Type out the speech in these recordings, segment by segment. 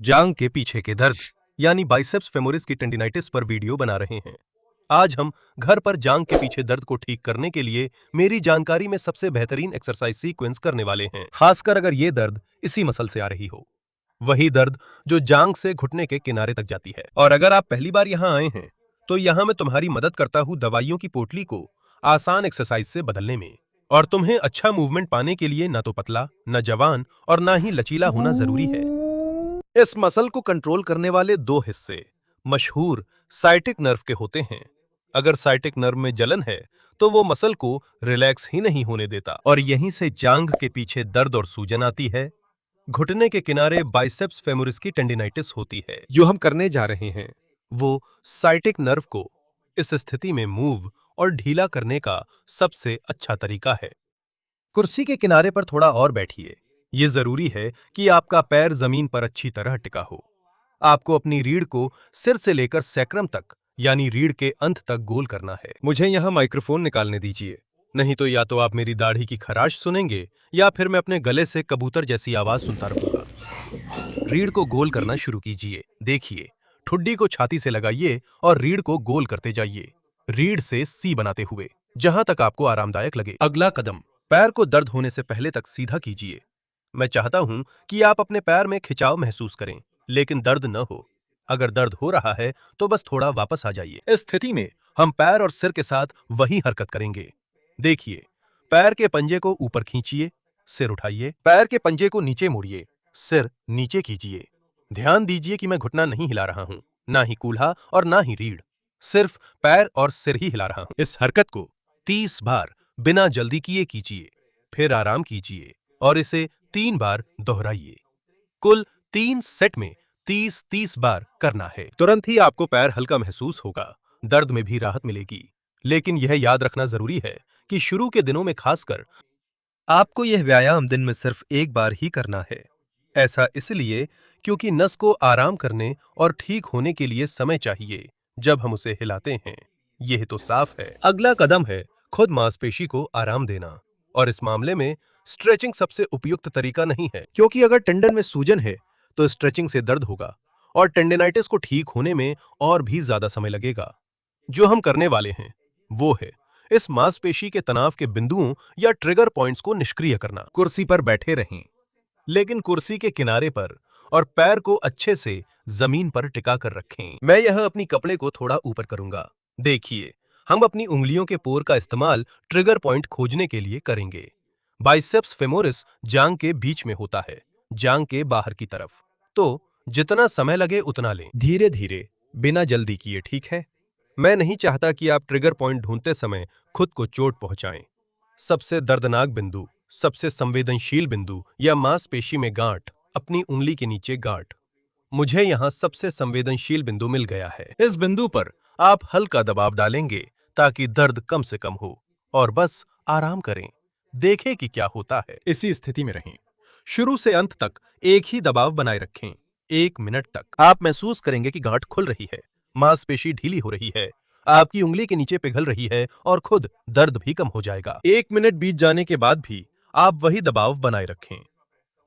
जांग के पीछे के दर्द यानी बाइसेप्स फेमोरिस की टेंडिनाइटिस पर वीडियो बना रहे हैं। आज हम घर पर जांग के पीछे दर्द को ठीक करने के लिए मेरी जानकारी में सबसे बेहतरीन एक्सरसाइज सीक्वेंस करने वाले हैं, खासकर अगर ये दर्द इसी मसल से आ रही हो, वही दर्द जो जांग से घुटने के किनारे तक जाती है। और अगर आप पहली बार यहाँ आए हैं तो यहाँ मैं तुम्हारी मदद करता हूँ दवाइयों की पोटली को आसान एक्सरसाइज से बदलने में। और तुम्हें अच्छा मूवमेंट पाने के लिए ना तो पतला, न जवान और ना ही लचीला होना जरूरी है। इस मसल को कंट्रोल करने वाले दो हिस्से मशहूर साइटिक नर्व के होते हैं। अगर साइटिक नर्व में जलन है तो वो मसल को रिलैक्स ही नहीं होने देता और यहीं से जांघ के पीछे दर्द और सूजन आती है। घुटने के किनारे बाइसेप्स फेमोरिस की टेंडिनाइटिस होती है। जो हम करने जा रहे हैं वो साइटिक नर्व को इस स्थिति में मूव और ढीला करने का सबसे अच्छा तरीका है। कुर्सी के किनारे पर थोड़ा और बैठिए। ये जरूरी है कि आपका पैर जमीन पर अच्छी तरह टिका हो। आपको अपनी रीढ़ को सिर से लेकर सैक्रम तक यानी रीढ़ के अंत तक गोल करना है। मुझे यहाँ माइक्रोफोन निकालने दीजिए, नहीं तो या तो आप मेरी दाढ़ी की खराश सुनेंगे या फिर मैं अपने गले से कबूतर जैसी आवाज सुनता रहूंगा। रीढ़ को गोल करना शुरू कीजिए। देखिए, ठुड्डी को छाती से लगाइए और रीढ़ को गोल करते जाइए, रीढ़ से सी बनाते हुए, जहां तक आपको आरामदायक लगे। अगला कदम, पैर को दर्द होने से पहले तक सीधा कीजिए। मैं चाहता हूं कि आप अपने पैर में खिंचाव महसूस करें, लेकिन दर्द न हो। अगर दर्द हो रहा है तो बस थोड़ा वापस आ जाइए। इस स्थिति में हम पैर और सिर के साथ वही हरकत करेंगे। देखिए, पैर के पंजे को ऊपर खींचिए, सिर उठाइए, पैर के पंजे को नीचे मोड़िए, सिर नीचे कीजिए। ध्यान दीजिए कि मैं घुटना नहीं हिला रहा हूं, ना ही कूल्हा और ना ही रीढ़, सिर्फ पैर और सिर ही हिला रहा हूं। इस हरकत को 30 बार बिना जल्दी किए कीजिए, फिर आराम कीजिए और इसे 3 बार दोहराइए। कुल 3 सेट में 30-30 बार करना है। तुरंत ही आपको पैर हल्का महसूस होगा, दर्द में भी राहत मिलेगी। लेकिन यह याद रखना जरूरी है कि शुरू के दिनों में खासकर आपको यह व्यायाम दिन में सिर्फ एक बार ही करना है। ऐसा इसलिए क्योंकि नस को आराम करने और ठीक होने के लिए समय चाहिए जब हम उसे हिलाते हैं। यह तो साफ है। अगला कदम है खुद मांसपेशी को आराम देना, और इस मामले में स्ट्रेचिंग सबसे उपयुक्त तरीका नहीं है, क्योंकि अगर टेंडन में सूजन है तो स्ट्रेचिंग से दर्द होगा और टेंडिनाइटिस को ठीक होने में और भी ज्यादा समय लगेगा। जो हम करने वाले हैं वो है इस मांसपेशी के तनाव के बिंदुओं या ट्रिगर पॉइंट्स को निष्क्रिय करना। कुर्सी पर बैठे रहें, लेकिन कुर्सी के किनारे पर, और पैर को अच्छे से जमीन पर टिका कर रखें। मैं यह अपनी कपड़े को थोड़ा ऊपर करूंगा। देखिए, हम अपनी उंगलियों के पोर का इस्तेमाल ट्रिगर पॉइंट खोजने के लिए करेंगे। बाइसेप्स फेमोरिस जांग के बीच में होता है, जांग के बाहर की तरफ। तो जितना समय लगे उतना लें, धीरे धीरे, बिना जल्दी किए, ठीक है? मैं नहीं चाहता कि आप ट्रिगर पॉइंट ढूंढते समय खुद को चोट पहुंचाएं। सबसे दर्दनाक बिंदु, सबसे संवेदनशील बिंदु या मांसपेशी में गांठ, अपनी उंगली के नीचे गांठ। मुझे यहां सबसे संवेदनशील बिंदु मिल गया है। इस बिंदु पर आप हल्का दबाव डालेंगे ताकि दर्द कम से कम हो, और बस आराम करें, देखें कि क्या होता है। इसी स्थिति में रहें, शुरू से अंत तक एक ही दबाव बनाए रखें, 1 मिनट तक। आप महसूस करेंगे कि गांठ खुल रही है, मांसपेशी ढीली हो रही है, आपकी उंगली के नीचे पिघल रही है और खुद दर्द भी कम हो जाएगा। 1 मिनट बीत जाने के बाद भी आप वही दबाव बनाए रखें।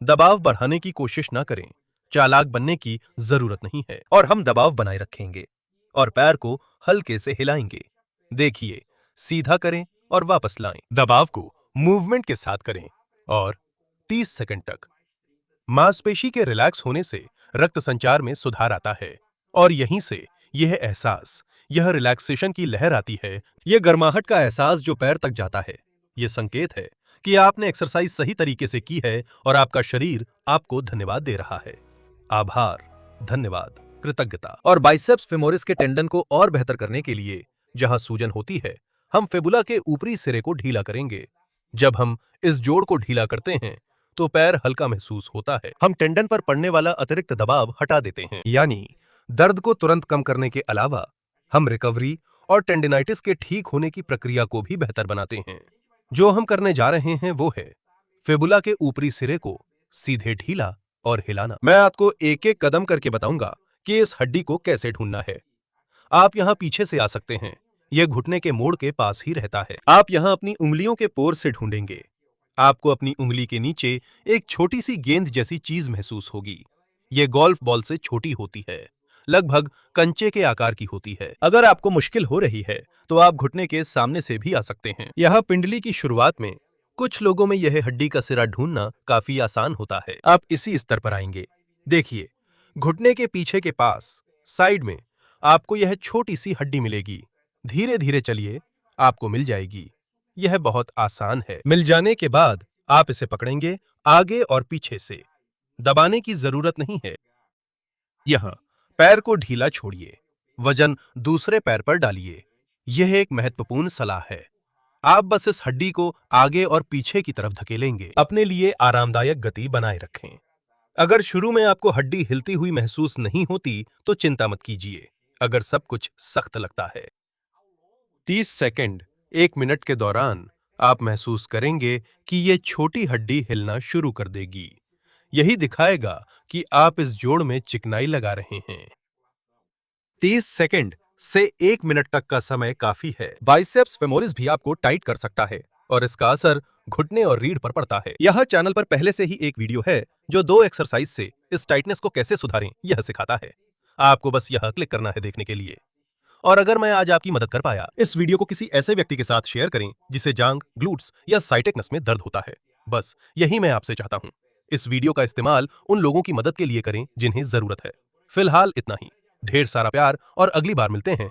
दबाव बढ़ाने की कोशिश ना करें, चालाक बनने की जरूरत नहीं है। और हम दबाव बनाए रखेंगे और पैर को हल्के से हिलाएंगे। देखिए, सीधा करें और वापस लाएं। दबाव को मूवमेंट के साथ करें और 30 सेकंड तक। मांसपेशी के रिलैक्स होने से रक्त संचार में सुधार आता है, और यहीं से यह एहसास, यह रिलैक्सेशन की लहर आती है, यह गर्माहट का एहसास जो पैर तक जाता है। यह संकेत है कि आपने एक्सरसाइज सही तरीके से की है और आपका शरीर आपको धन्यवाद दे रहा है। आभार, धन्यवाद, कृतज्ञता। और बाइसेप्स फेमोरिस के टेंडन को और बेहतर करने के लिए जहां सूजन होती है, हम फिबुला के ऊपरी सिरे को ढीला करेंगे। जब हम इस जोड़ को ढीला करते हैं तो पैर हल्का महसूस होता है। हम टेंडन पर पड़ने वाला अतिरिक्त दबाव हटा देते हैं, यानी दर्द को तुरंत कम करने के अलावा हम रिकवरी और टेंडिनाइटिस के ठीक होने की प्रक्रिया को भी बेहतर बनाते हैं। जो हम करने जा रहे हैं वो है फिबुला के ऊपरी सिरे को सीधे ढीला और हिलाना। मैं आपको एक एक कदम करके बताऊंगा कि इस हड्डी को कैसे ढूंढना है। आप यहां पीछे से आ सकते हैं, यह घुटने के मोड़ के पास ही रहता है। आप यहां अपनी उंगलियों के पोर से ढूंढेंगे। आपको अपनी उंगली के नीचे एक छोटी सी गेंद जैसी चीज महसूस होगी। ये गोल्फ बॉल से छोटी होती है, लगभग कंचे के आकार की होती है। अगर आपको मुश्किल हो रही है तो आप घुटने के सामने से भी आ सकते हैं। यह पिंडली की शुरुआत में कुछ लोगों में यह हड्डी का सिरा ढूंढना काफी आसान होता है। आप इसी स्तर पर आएंगे। देखिए, घुटने के पीछे के पास साइड में आपको यह छोटी सी हड्डी मिलेगी। धीरे धीरे चलिए, आपको मिल जाएगी। यह बहुत आसान है। मिल जाने के बाद आप इसे पकड़ेंगे आगे और पीछे से। दबाने की जरूरत नहीं है। यह पैर को ढीला छोड़िए, वजन दूसरे पैर पर डालिए। यह एक महत्वपूर्ण सलाह है। आप बस इस हड्डी को आगे और पीछे की तरफ धकेलेंगे। अपने लिए आरामदायक गति बनाए रखें। अगर शुरू में आपको हड्डी हिलती हुई महसूस नहीं होती तो चिंता मत कीजिए। अगर सब कुछ सख्त लगता है, 30 सेकंड 1 मिनट के दौरान आप महसूस करेंगे कि ये छोटी हड्डी हिलना शुरू कर देगी। यही दिखाएगा कि आप इस जोड़ में चिकनाई लगा रहे हैं। 30 सेकंड से 1 मिनट तक का समय काफी है। बाइसेप्स फेमोरिस भी आपको टाइट कर सकता है और इसका असर घुटने और रीढ़ पर पड़ता है। यह चैनल पर पहले से ही एक वीडियो है जो 2 एक्सरसाइज से इस टाइटनेस को कैसे सुधारें यह सिखाता है। आपको बस यह क्लिक करना है देखने के लिए। और अगर मैं आज आपकी मदद कर पाया, इस वीडियो को किसी ऐसे व्यक्ति के साथ शेयर करें जिसे जांग, ग्लूट्स या साइटेक्स में दर्द होता है। बस यही मैं आपसे चाहता हूं। इस वीडियो का इस्तेमाल उन लोगों की मदद के लिए करें जिन्हें जरूरत है। फिलहाल इतना ही। ढेर सारा प्यार और अगली बार मिलते हैं।